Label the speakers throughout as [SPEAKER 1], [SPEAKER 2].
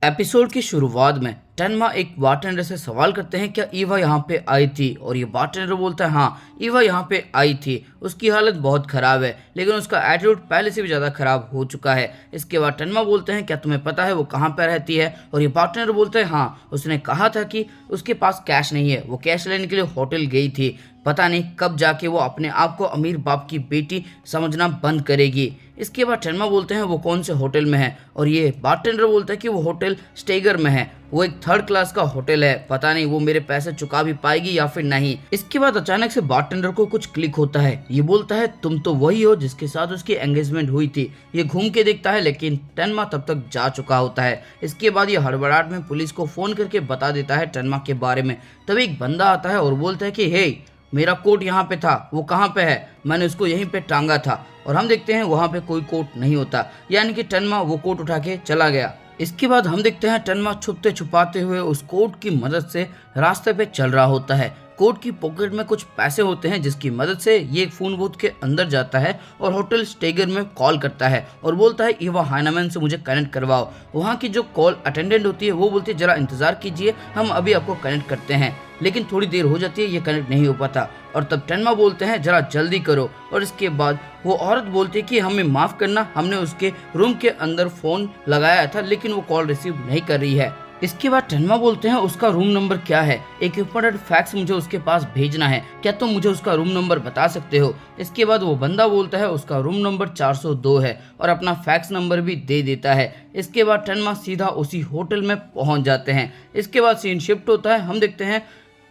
[SPEAKER 1] Episode की शुरुआत में टेनमा एक बारटेंडर से सवाल करते हैं क्या ईवा यहाँ पे आई थी। और ये बारटेंडर बोलता है हाँ ईवा यहाँ पे आई थी, उसकी हालत बहुत ख़राब है लेकिन उसका एटीट्यूड पहले से भी ज़्यादा ख़राब हो चुका है। इसके बाद टेनमा बोलते हैं क्या तुम्हें पता है वो कहाँ पर रहती है। और ये बारटेंडर बोलता है हाँ उसने कहा था कि उसके पास कैश नहीं है, वो कैश लेने के लिए होटल गई थी, पता नहीं कब जाके वो अपने आप को अमीर बाप की बेटी समझना बंद करेगी। इसके बाद टेनमा बोलते हैं वो कौन से होटल में है। और ये बारटेंडर बोलता है कि वो होटल स्टेगर में है, वो एक थर्ड क्लास का होटल है, पता नहीं वो मेरे पैसे चुका भी पाएगी या फिर नहीं। इसके बाद अचानक से बारटेंडर को कुछ क्लिक होता है, ये बोलता है तुम तो वही हो जिसके साथ उसकी एंगेजमेंट हुई थी। ये घूम के देखता है लेकिन टेनमा तब तक जा चुका होता है। इसके बाद ये हड़बड़ाहट में पुलिस को फोन करके बता देता है टेनमा के बारे में। तभी एक बंदा आता है और बोलता है कि हे मेरा कोट यहाँ पे था, वो कहाँ पे है, मैंने उसको यहीं पे टांगा था। और हम देखते हैं वहाँ पे कोई कोट नहीं होता, यानी कि टेनमा वो कोट उठा के चला गया। इसके बाद हम देखते हैं टेनमा छुपते छुपाते हुए उस कोट की मदद से रास्ते पे चल रहा होता है। कोट की पॉकेट में कुछ पैसे होते हैं जिसकी मदद से ये एक फोन बूथ के अंदर जाता है और होटल स्टेगर में कॉल करता है और बोलता है ईवा हाइनेमैन से मुझे कनेक्ट करवाओ। वहाँ की जो कॉल अटेंडेंट होती है वो बोलती है जरा इंतजार कीजिए, हम अभी आपको कनेक्ट करते हैं। लेकिन थोड़ी देर हो जाती है, ये कनेक्ट नहीं हो पाता और तब टेनमा बोलते हैं जरा जल्दी करो। और इसके बाद वो औरत बोलती है कि हमें माफ़ करना, हमने उसके रूम के अंदर फ़ोन लगाया था लेकिन वो कॉल रिसीव नहीं कर रही है। इसके बाद टेनमा बोलते हैं उसका रूम नंबर क्या है, एक इम्पोर्टेंट फैक्स मुझे उसके पास भेजना है, क्या तुम मुझे उसका रूम नंबर बता सकते हो। इसके बाद वो बंदा बोलता है उसका रूम नंबर 402 है और अपना फैक्स नंबर भी दे देता है। इसके बाद टेनमा सीधा उसी होटल में पहुंच जाते हैं। इसके बाद सीन शिफ्ट होता है, हम देखते हैं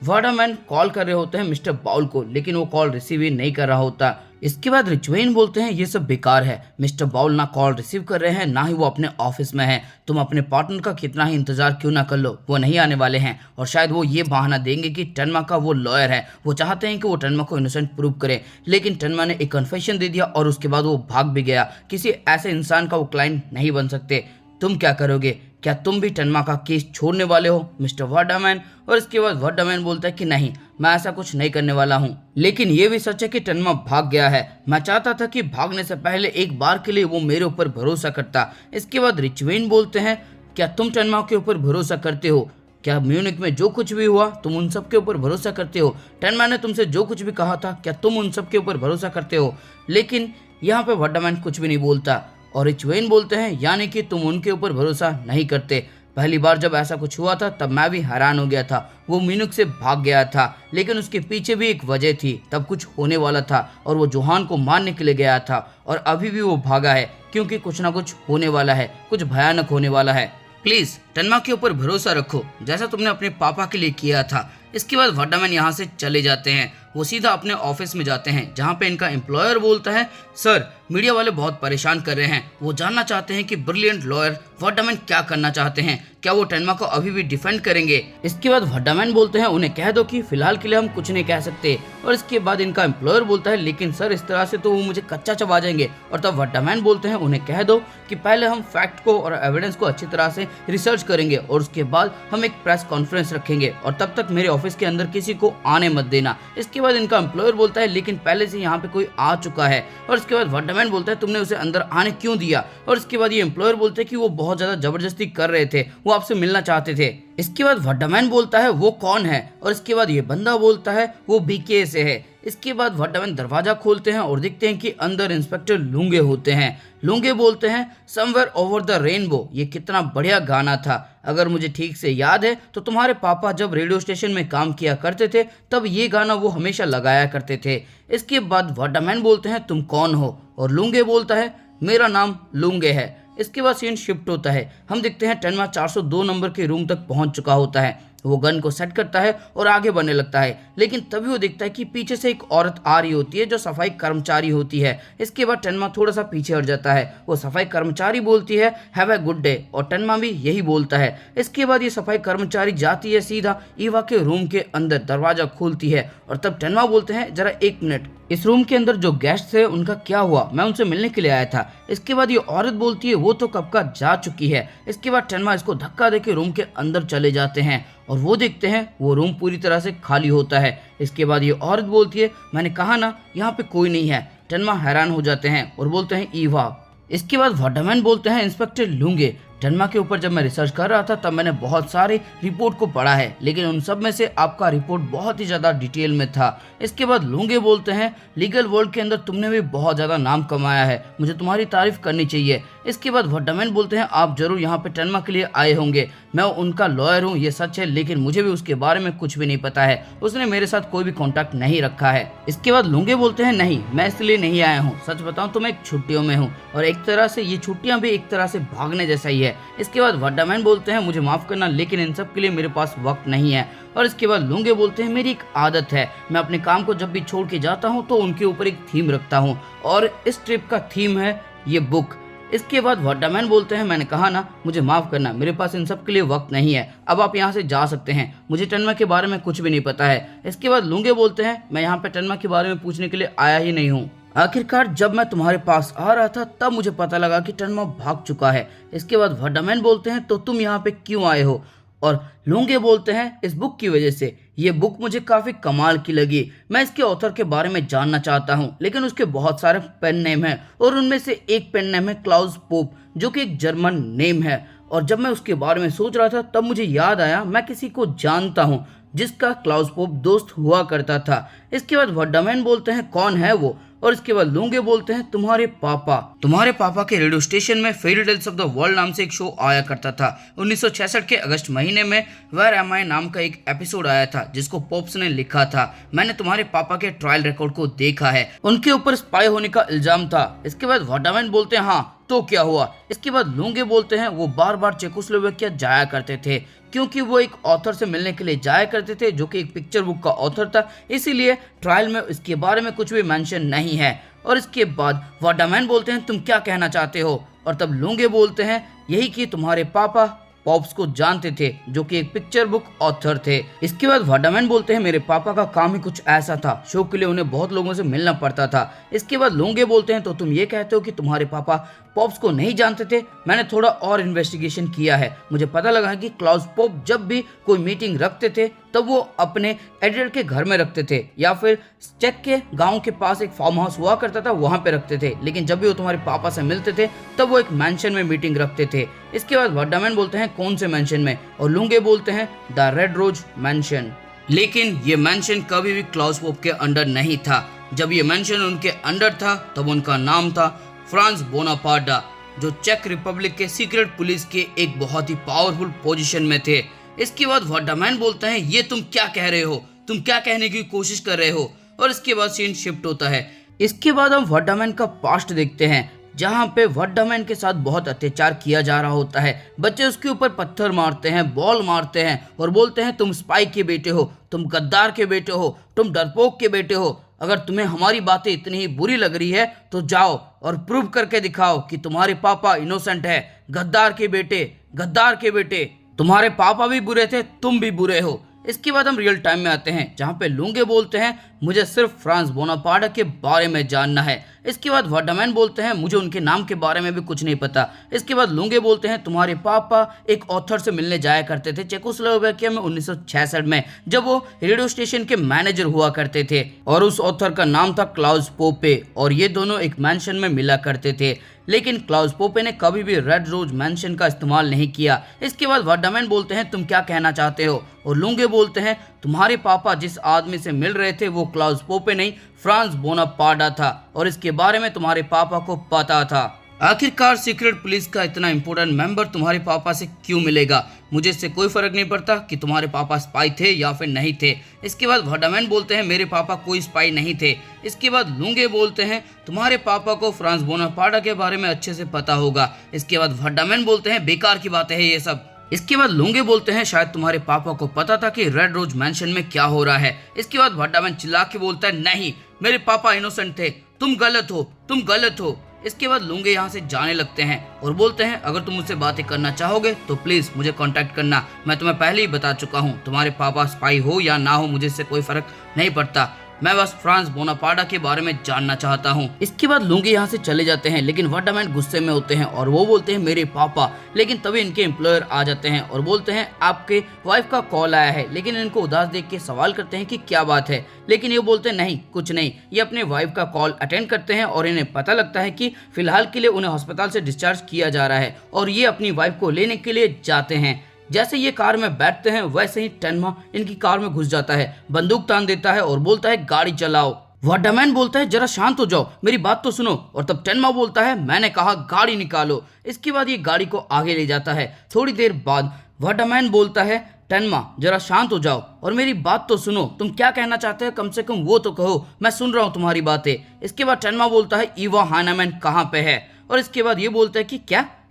[SPEAKER 1] वार्डामैन कॉल कर रहे होते हैं मिस्टर बाउल को, लेकिन वो कॉल रिसीव ही नहीं कर रहा होता। इसके बाद रिचवेन बोलते हैं ये सब बेकार है, मिस्टर बाउल ना कॉल रिसीव कर रहे हैं ना ही वो अपने ऑफिस में हैं, तुम अपने पार्टनर का कितना ही इंतजार क्यों ना कर लो, वो नहीं आने वाले हैं। और शायद वो ये बहाना देंगे कि टेनमा का वो लॉयर है, वो चाहते हैं कि वो टेनमा को इनोसेंट प्रूव करे। लेकिन टेनमा ने एक कन्फेशन दे दिया और उसके बाद वो भाग भी गया। किसी ऐसे इंसान का वो क्लाइंट नहीं बन सकते। तुम क्या करोगे, क्या तुम भी टेनमा का केस छोड़ने वाले हो मिस्टर वार्डामैन। और इसके बाद वार्डामैन बोलता है कि नहीं, मैं ऐसा कुछ नहीं करने वाला हूँ। लेकिन ये भी सच है कि टेनमा भाग गया है, मैं चाहता था कि भागने से पहले एक बार के लिए वो मेरे ऊपर भरोसा करता। इसके बाद रिचवेन बोलते हैं क्या तुम टेनमा के ऊपर भरोसा करते हो, क्या म्यूनिक में जो कुछ भी हुआ तुम उन सब के ऊपर भरोसा करते हो, टेनमा ने तुमसे जो कुछ भी कहा था क्या तुम उन सब के ऊपर भरोसा करते हो। लेकिन यहाँ पे वार्डामैन कुछ भी नहीं बोलता और रिचवेन बोलते हैं यानी कि तुम उनके ऊपर भरोसा नहीं करते। पहली बार जब ऐसा कुछ हुआ था तब मैं भी हैरान हो गया था, वो म्यूनिख से भाग गया था लेकिन उसके पीछे भी एक वजह थी, तब कुछ होने वाला था और वो जोहान को मारने के लिए गया था और अभी भी वो भागा है क्योंकि कुछ ना कुछ होने वाला है, कुछ भयानक होने वाला है। प्लीज टेनमा के ऊपर भरोसा रखो जैसा तुमने अपने पापा के लिए किया था। इसके बाद वार्डामैन यहाँ से चले जाते हैं, वो सीधा अपने ऑफिस में जाते हैं जहाँ पे इनका एम्प्लॉयर बोलता है सर मीडिया वाले बहुत परेशान कर रहे हैं, वो जानना चाहते हैं कि ब्रिलियंट लॉयर वार्डामैन क्या करना चाहते हैं, क्या वो टेनमा को अभी भी डिफेंड करेंगे। इसके बाद वार्डामैन बोलते हैं उन्हें कह दो कि फिलहाल के लिए हम कुछ नहीं कह सकते। और इसके बाद इनका एम्प्लॉयर बोलता है लेकिन सर इस तरह से तो वो मुझे कच्चा चबा जाएंगे। और तब वार्डामैन बोलते हैं उन्हें कह दो कि पहले हम फैक्ट को और एविडेंस को अच्छी तरह से रिसर्च करेंगे और उसके बाद हम एक प्रेस कॉन्फ्रेंस रखेंगे और तब तक मेरे ऑफिस के अंदर किसी को आने मत देना। इसके बाद इनका एम्प्लॉयर बोलता है लेकिन पहले से यहाँ पे कोई आ चुका है। और इसके बाद वार्डामैन बोलता है तुमने उसे अंदर आने क्यों दिया। और इसके बाद ये एम्प्लॉयर बोलते हैं कि वो बहुत ज्यादा जबरदस्ती कर रहे थे, वो आपसे मिलना चाहते थे। इसके बाद वार्डामैन बोलता है वो कौन है। और इसके बाद ये बंदा बोलता है वो बीके से है। इसके बाद वार्डामैन दरवाजा खोलते हैं और देखते हैं कि अंदर इंस्पेक्टर लूंगे होते हैं। लूंगे बोलते हैं समवेयर ओवर द रेनबो, ये कितना बढ़िया गाना था, अगर मुझे ठीक से याद है तो तुम्हारे पापा जब रेडियो स्टेशन में काम किया करते थे तब ये गाना वो हमेशा लगाया करते थे। इसके बाद वार्डामैन बोलते हैं तुम कौन हो और लूंगे बोलता है मेरा नाम लूंगे है। इसके बाद सीन शिफ्ट होता है, हम देखते हैं टेनमा 402 नंबर के रूम तक पहुंच चुका होता है। वो गन को सेट करता है और आगे बढ़ने लगता है लेकिन तभी वो देखता है कि पीछे से एक औरत आ रही होती है जो सफाई कर्मचारी होती है। इसके बाद टेनमा थोड़ा सा पीछे हट जाता है, वो सफाई कर्मचारी बोलती है हैव अ गुड डे और टेनमा भी यही बोलता है। इसके बाद ये सफाई कर्मचारी जाती है सीधा ईवा के रूम के अंदर, दरवाजा खोलती है और तब टेनमा बोलते हैं जरा एक मिनट, इस रूम के अंदर जो गेस्ट थे उनका क्या हुआ, मैं उनसे मिलने के लिए आया था। इसके बाद ये औरत बोलती है वो तो कब का जा चुकी है। इसके बाद टेनमा इसको धक्का देके रूम के अंदर चले जाते हैं और वो देखते हैं वो रूम पूरी तरह से खाली होता है। इसके बाद ये औरत बोलती है मैंने कहा ना यहाँ पे कोई नहीं है। टेनमा हैरान हो जाते हैं और बोलते हैं ईवा। इसके बाद वार्डामैन बोलते हैं इंस्पेक्टर लूंगे टनमा के ऊपर जब मैं रिसर्च कर रहा था तब मैंने बहुत सारे रिपोर्ट को पढ़ा है, लेकिन उन सब में से आपका रिपोर्ट बहुत ही ज़्यादा डिटेल में था। इसके बाद लूंगे बोलते हैं लीगल वर्ल्ड के अंदर तुमने भी बहुत ज़्यादा नाम कमाया है, मुझे तुम्हारी तारीफ करनी चाहिए। इसके बाद वर्डामैन बोलते हैं आप जरूर यहाँ पे टनमा के लिए आए होंगे, मैं उनका लॉयर हूँ ये सच है, लेकिन मुझे भी उसके बारे में कुछ भी नहीं पता है, उसने मेरे साथ कोई भी कॉन्टैक्ट नहीं रखा है। इसके बाद लूंगे बोलते हैं नहीं, मैं इसलिए नहीं आया हूँ, सच बताऊँ तो मैं एक छुट्टियों में हूँ और एक तरह से ये छुट्टियाँ भी एक तरह से भागने जैसा ही है। इसके बाद वर्डामैन बोलते हैं मुझे माफ करना, लेकिन इन सब के लिए मेरे पास वक्त नहीं है। और इसके बाद लूंगे बोलते हैं मेरी एक आदत है, मैं अपने काम को जब भी छोड़ के जाता हूँ तो उनके ऊपर एक थीम रखता हूँ और इस ट्रिप का थीम है ये बुक। इसके बाद वर्डामैन बोलते हैं मैंने कहा ना, मुझे माफ करना, मेरे पास इन सब के लिए वक्त नहीं है, अब आप यहाँ से जा सकते हैं, मुझे टनमा के बारे में कुछ भी नहीं पता है। इसके बाद लूंगे बोलते हैं मैं यहाँ पे टनमा के बारे में पूछने के लिए आया ही नहीं हूँ, आखिरकार जब मैं तुम्हारे पास आ रहा था तब मुझे पता लगा कि टनमा भाग चुका है। इसके बाद वर्डामैन बोलते हैं तो तुम यहाँ पे क्यों आए हो, और लूंगे बोलते हैं इस बुक की वजह से, ये बुक मुझे काफ़ी कमाल की लगी, मैं इसके ऑथर के बारे में जानना चाहता हूँ, लेकिन उसके बहुत सारे पेन नेम हैं और उनमें से एक पेन नेम है क्लाउस पोप जो कि एक जर्मन नेम है। और जब मैं उसके बारे में सोच रहा था तब मुझे याद आया मैं किसी को जानता हूँ जिसका क्लाउस पोप दोस्त हुआ करता था। इसके बाद वर्डामैन बोलते हैं कौन है वो, और इसके बाद लूंगे बोलते हैं तुम्हारे पापा के रेडियो स्टेशन में fairy tales of the world नाम से एक शो आया करता था। 1966 के अगस्त महीने में वेयर एम आई नाम का एक एपिसोड आया था जिसको पॉप्स ने लिखा था। मैंने तुम्हारे पापा के ट्रायल रिकॉर्ड को देखा है, उनके ऊपर स्पाई होने का इल्जाम था। इसके बाद वर्डामैन बोलते हैं हाँ तो क्या हुआ। इसके बाद लूंगे बोलते हैं वो बार बार चेकोस्लोवाकिया जाया करते थे क्योंकि वो एक ऑथर से मिलने के लिए जाया करते थे जो कि एक पिक्चर बुक का ऑथर था, इसीलिए ट्रायल में इसके बारे में कुछ भी मेंशन नहीं है। और इसके बाद वर्डामैन बोलते हैं तुम क्या कहना चाहते हो, और तब लूंगे बोलते हैं यही कि तुम्हारे पापा पॉप्स को जानते थे जो कि एक पिक्चर बुक ऑथर थे। इसके बाद वर्डामैन बोलते हैं मेरे पापा का काम ही कुछ ऐसा था, शो के लिए उन्हें बहुत लोगों से मिलना पड़ता था। इसके बाद लूंगे बोलते हैं तो तुम ये कहते हो कि तुम्हारे पापा पॉप्स को नहीं जानते थे, मैंने थोड़ा और इन्वेस्टिगेशन किया है, मुझे पता लगा कि क्लाउस पोप जब भी कोई मीटिंग रखते थे तब वो अपने एडिटर के घर में रखते थे या फिर चेक के गांव के पास एक फार्म हाउस हुआ करता था वहां पे रखते थे, लेकिन जब भी वो तुम्हारे पापा से मिलते थे तब वो एक मैंशन में मीटिंग रखते थे। इसके बाद वर्डामैन बोलते हैं कौन से मैंशन में, और लूंगे बोलते हैं द रेड रोज मैंशन, लेकिन ये मैंशन कभी भी क्लाउस पोप के अंडर नहीं था। जब ये मैंशन उनके अंडर था तब उनका नाम था फ्रांस बोनापार्टा, जो चेक रिपब्लिक के सीक्रेट पुलिस के एक बहुत ही पावरफुल पोजीशन में थे। इसके बाद वर्डामैन बोलते हैं ये तुम क्या कह रहे हो, तुम क्या कहने की कोशिश कर रहे हो, और इसके बाद सीन शिफ्ट होता है। इसके बाद हम वर्डामैन का पास्ट देखते हैं जहाँ पे वर्डामैन के साथ बहुत अत्याचार किया जा रहा होता है, बच्चे उसके ऊपर पत्थर मारते हैं, बॉल मारते हैं और बोलते हैं तुम स्पाई के बेटे हो, तुम गद्दार के बेटे हो, तुम डरपोक के बेटे हो, अगर तुम्हें हमारी बातें इतनी ही बुरी लग रही है तो जाओ और प्रूव करके दिखाओ कि तुम्हारे पापा इनोसेंट है। गद्दार के बेटे, तुम्हारे पापा भी बुरे थे, तुम भी बुरे हो। इसके बाद हम रियल टाइम में आते हैं जहाँ पे लूंगे बोलते हैं मुझे सिर्फ फ्रांस बोनापार्टा के बारे में जानना है। इसके बाद वर्डामैन बोलते हैं मुझे उनके नाम के बारे में भी कुछ नहीं पता। इसके बाद लूंगे बोलते हैं तुम्हारे पापा एक ऑथर से मिलने जाया करते थे चेकोस्लोवाकिया में 1966 में, जब वो रेडियो स्टेशन के मैनेजर हुआ करते थे, और उस ऑथर का नाम था क्लाउस पोपे, और ये दोनों एक मैंशन में मिला करते थे, लेकिन क्लाउस पोपे ने कभी भी रेड रोज मैंशन का इस्तेमाल नहीं किया। इसके बाद वर्डामैन बोलते हैं तुम क्या कहना चाहते हो, और लूंगे बोलते हैं तुम्हारे पापा जिस आदमी से मिल रहे थे वो क्लाउस पोपे नहीं फ्रांस बोनापार्टा था, और इसके बारे में तुम्हारे पापा को पता था। आखिरकार सीक्रेट पुलिस का इतना इंपॉर्टेंट मेंबर तुम्हारे पापा से क्यों मिलेगा, मुझे इससे कोई फर्क नहीं पड़ता कि तुम्हारे पापा स्पाई थे या फिर नहीं थे। इसके बाद वर्डामैन बोलते हैं मेरे पापा कोई स्पाई नहीं थे। इसके बाद लूंगे बोलते हैं तुम्हारे पापा को फ्रांस बोनापार्टा के बारे में अच्छे से पता होगा। इसके बाद वर्डामैन बोलते हैं बेकार की बातें हैं ये सब। इसके बाद लूंगे बोलते हैं शायद तुम्हारे पापा को पता था कि रेड रोज मैंशन में क्या हो रहा है। इसके बाद वर्डामैन चिल्ला के बोलता है नहीं, मेरे पापा इनोसेंट थे, तुम गलत हो। इसके बाद लूंगे यहाँ से जाने लगते हैं और बोलते हैं अगर तुम मुझसे बातें करना चाहोगे तो प्लीज मुझे कांटेक्ट करना, मैं तुम्हें पहले ही बता चुका हूँ तुम्हारे पापा स्पाई हो या ना हो मुझे इससे कोई फर्क नहीं पड़ता। मैं बस फ्रांस बोनापार्टा के बारे में जानना चाहता हूँ। इसके बाद लुंगी यहाँ से चले जाते हैं, लेकिन वर्डामैन गुस्से में होते हैं और वो बोलते हैं मेरे पापा। लेकिन तभी इनके एम्प्लॉयर आ जाते हैं और बोलते हैं आपके वाइफ का कॉल आया है। लेकिन इनको उदास देख के सवाल करते हैं कि क्या बात है, लेकिन ये बोलते हैं नहीं कुछ नहीं। ये अपने वाइफ का कॉल अटेंड करते हैं और इन्हें पता लगता है कि फिलहाल के लिए उन्हें अस्पताल से डिस्चार्ज किया जा रहा है और ये अपनी वाइफ को लेने के लिए जाते हैं। जैसे ये कार में बैठते हैं वैसे ही टेनमा इनकी कार में घुस जाता है, बंदूक तान देता है और बोलता है गाड़ी चलाओ। वर्डामैन बोलता है जरा शांत हो जाओ, मेरी बात तो सुनो। और तब टेनमा बोलता है मैंने कहा गाड़ी निकालो। इसके बाद ये गाड़ी को आगे ले जाता है। थोड़ी देर बाद वर्डामैन बोलता है टेनमा जरा शांत हो जाओ और मेरी बात तो सुनो, तुम क्या कहना चाहते हो कम से कम वो तो कहो, मैं सुन रहा हूँ तुम्हारी बातें। इसके बाद टेनमा बोलता है ईवा हाइनेमैन कहाँ पे है। और इसके बाद ये बोलता है कि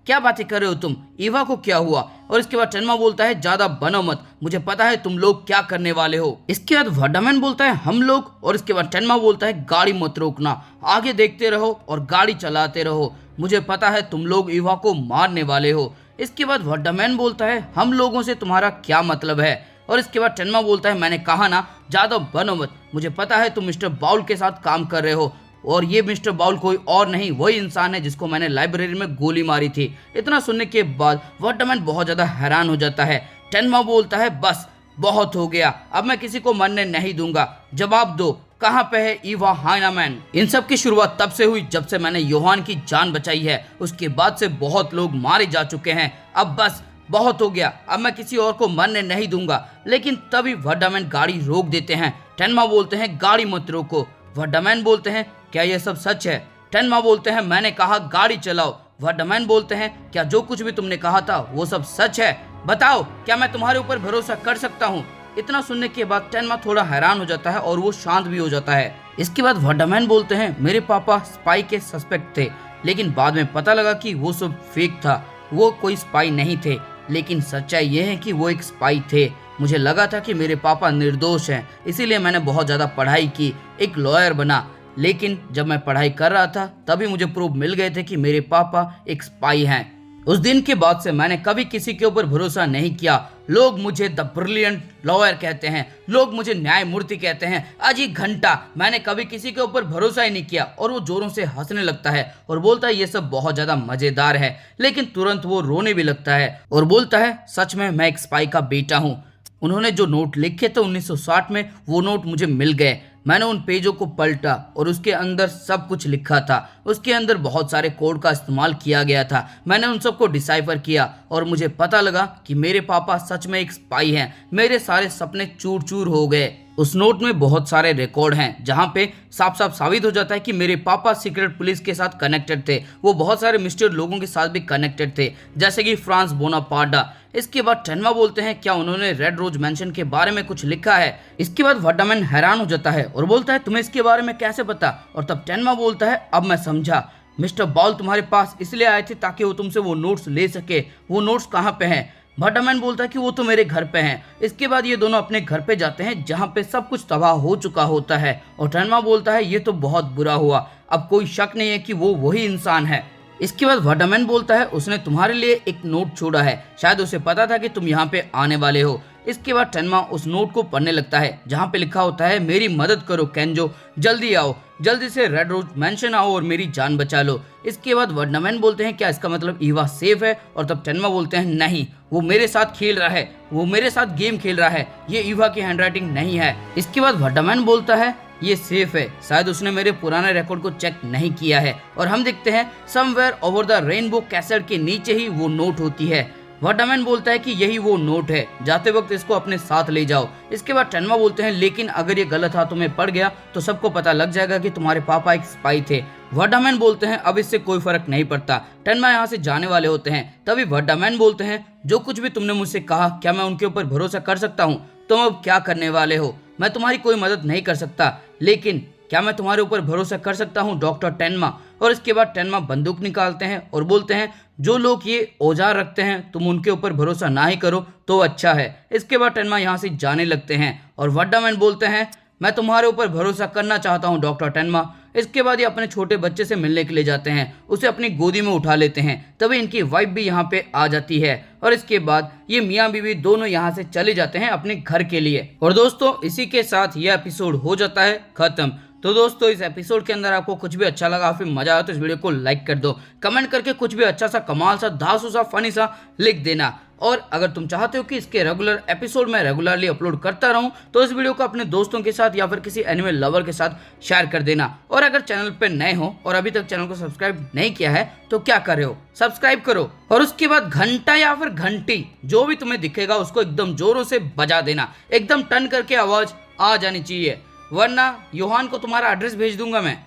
[SPEAKER 1] क्या बातें कर रहे हो तुम, ईवा को क्या हुआ। और इसके बाद टेनमा बोलता है ज्यादा बनो मत, मुझे पता है तुम लोग क्या करने वाले हो। इसके बाद वर्डामैन बोलता है हम लोग। और इसके बाद टेनमा बोलता है गाड़ी मत रोकना, आगे देखते रहो और गाड़ी चलाते रहो, मुझे पता है तुम लोग ईवा को मारने वाले हो। इसके बाद वर्डामैन बोलता है हम लोगों से तुम्हारा क्या मतलब है। और इसके बाद टेनमा बोलता है मैंने कहा ना ज्यादा बनो मत, मुझे पता है तुम मिस्टर बाउल के साथ काम कर रहे हो और ये मिस्टर बाउल कोई और नहीं वही इंसान है जिसको मैंने लाइब्रेरी में गोली मारी थी। इतना सुनने के बाद वर्डामैन बहुत ज्यादा हैरान हो जाता है। टेनमा बोलता है बस बहुत हो गया, अब मैं किसी को मरने नहीं दूंगा, जवाब दो कहाँ पे है ईवा हाइनेमैन। इन सब की शुरुआत तब से हुई जब से मैंने योहान की जान बचाई है, उसके बाद से बहुत लोग मारे जा चुके हैं, अब बस बहुत हो गया, अब मैं किसी और को मरने नहीं दूंगा। लेकिन तभी वर्डामैन गाड़ी रोक देते हैं। टेनमा बोलते हैं गाड़ी मत रोको। वर्डामैन बोलते हैं क्या ये सब सच है। टेनमा बोलते हैं मैंने कहा गाड़ी चलाओ। वर्डामैन बोलते हैं क्या जो कुछ भी तुमने कहा था वो सब सच है, बताओ क्या मैं तुम्हारे ऊपर भरोसा कर सकता हूँ। इतना सुनने के बाद टेनमा थोड़ा हैरान हो जाता है और वो शांत भी हो जाता है। इसके बाद वर्डामैन बोलते हैं मेरे पापा स्पाई के सस्पेक्ट थे, लेकिन बाद में पता लगा कि वो सब फेक था, वो कोई स्पाई नहीं थे। लेकिन सच्चाई ये है कि वो एक स्पाई थे। मुझे लगा था कि मेरे पापा निर्दोष हैं, इसीलिए मैंने बहुत ज़्यादा पढ़ाई की, एक लॉयर बना। लेकिन जब मैं पढ़ाई कर रहा था तभी मुझे प्रूफ मिल गए थे कि मेरे पापा एक स्पाई हैं। उस दिन के बाद से मैंने कभी किसी के ऊपर भरोसा नहीं किया। लोग मुझे द ब्रिलियंट लॉयर कहते हैं, लोग मुझे न्यायमूर्ति कहते हैं, अजी घंटा, मैंने कभी किसी के ऊपर भरोसा ही नहीं किया। और वो जोरों से हंसने लगता है और बोलता है ये सब बहुत ज्यादा मजेदार है। लेकिन तुरंत वो रोने भी लगता है और बोलता है सच में मैं एक स्पाई का बेटा हूँ। उन्होंने जो नोट लिखे थे 1960 में वो नोट मुझे मिल गए। मैंने उन पेजों को पलटा और उसके अंदर सब कुछ लिखा था। उसके अंदर बहुत सारे कोड का इस्तेमाल किया गया था। मैंने उन सबको डिसाइफर किया और मुझे पता लगा कि मेरे पापा सच में एक स्पाई हैं। मेरे सारे सपने चूर चूर हो गए। उस नोट में बहुत सारे रिकॉर्ड हैं जहां पे साफ साफ साबित हो जाता है कि मेरे पापा सीक्रेट पुलिस के साथ कनेक्टेड थे। वो बहुत सारे मिस्टर लोगों के साथ भी कनेक्टेड थे, जैसे कि फ्रांस बोनापार्टा। इसके बाद टेनमा बोलते हैं क्या उन्होंने रेड रोज मैंशन के बारे में कुछ लिखा है। इसके बाद वर्डामैन हैरान हो जाता है और बोलता है तुम्हें इसके बारे में कैसे पता। और तब टेनमा बोलता है अब मैं समझा, मिस्टर बाउल तुम्हारे पास इसलिए आए थे ताकि वो तुमसे वो नोट्स ले सके। वो नोट्स कहाँ पे हैं। वर्डामैन बोलता है कि वो तो मेरे घर पे हैं। इसके बाद ये दोनों अपने घर पे जाते हैं जहाँ पे सब कुछ तबाह हो चुका होता है। और टेनमा बोलता है ये तो बहुत बुरा हुआ, अब कोई शक नहीं है कि वो वही इंसान है। इसके बाद वर्डामैन बोलता है उसने तुम्हारे लिए एक नोट छोड़ा है, शायद उसे पता था कि तुम यहाँ पे आने वाले हो। इसके बाद टेनमा उस नोट को पढ़ने लगता है जहाँ पे लिखा होता है मेरी मदद करो केंजो, जल्दी आओ, जल्दी से रेड रोज मैंशन आओ और मेरी जान बचा लो। इसके बाद वर्डामैन बोलते हैं क्या इसका मतलब ईवा सेफ है। और तब टेनमा बोलते हैं नहीं, वो मेरे साथ खेल रहा है, वो मेरे साथ गेम खेल रहा है, ये ईवा की हैंडराइटिंग नहीं है। इसके बाद वर्डामैन बोलता है ये सेफ है, शायद उसने मेरे पुराने रिकॉर्ड को चेक नहीं किया है। और हम देखते हैं somewhere over the rainbow castle के नीचे ही वो नोट होती है। वर्डामैन बोलता है कि यही वो नोट है, जाते वक्त इसको अपने साथ ले जाओ। इसके बाद टेनमा बोलते हैं लेकिन अगर ये गलत हाथों में पड़ गया तो सबको पता लग जाएगा कि तुम्हारे पापा एक स्पाई थे। वर्डामैन बोलते हैं अब इससे कोई फर्क नहीं पड़ता। टेनमा यहाँ से जाने वाले होते हैं, तभी वर्डामैन बोलते हैं जो कुछ भी तुमने मुझसे कहा क्या मैं उनके ऊपर भरोसा कर सकता हूँ। तुम अब क्या करने वाले हो, मैं तुम्हारी कोई मदद नहीं कर सकता, लेकिन क्या मैं तुम्हारे ऊपर भरोसा कर सकता हूँ डॉक्टर टेनमा। और इसके बाद टेनमा बंदूक निकालते हैं और बोलते हैं जो लोग ये औजार रखते हैं तुम उनके ऊपर भरोसा ना ही करो तो अच्छा है। इसके बाद टेनमा यहाँ से जाने लगते हैं और वर्डामैन बोलते हैं मैं तुम्हारे ऊपर भरोसा करना चाहता हूँ डॉक्टर टेनमा, इसके बाद ये अपने छोटे बच्चे से मिलने के लिए जाते हैं, उसे अपनी गोदी में उठा लेते हैं। तभी इनकी वाइफ भी यहाँ पे आ जाती है और इसके बाद ये मियाँ बीवी दोनों यहाँ से चले जाते हैं अपने घर के लिए। और दोस्तों इसी के साथ ये एपिसोड हो जाता है खत्म। तो दोस्तों इस एपिसोड के अंदर आपको कुछ भी अच्छा लगा, फिर मजा आया तो इस वीडियो को लाइक कर दो, कमेंट करके कुछ भी अच्छा सा, कमाल सा, धांसू सा, फनी सा लिख देना। और अगर तुम चाहते हो कि इसके रेगुलर एपिसोड मैं रेगुलरली अपलोड करता रहूं तो इस वीडियो को अपने दोस्तों के साथ या फिर किसी एनिमे लवर के साथ शेयर कर देना। और अगर चैनल पे नए हो और अभी तक चैनल को सब्सक्राइब नहीं किया है तो क्या कर रहे हो, सब्सक्राइब करो और उसके बाद घंटा या फिर घंटी जो भी तुम्हें दिखेगा उसको एकदम जोरों से बजा देना, एकदम टन करके आवाज आ जानी चाहिए, वरना योहान को तुम्हारा एड्रेस भेज दूंगा मैं।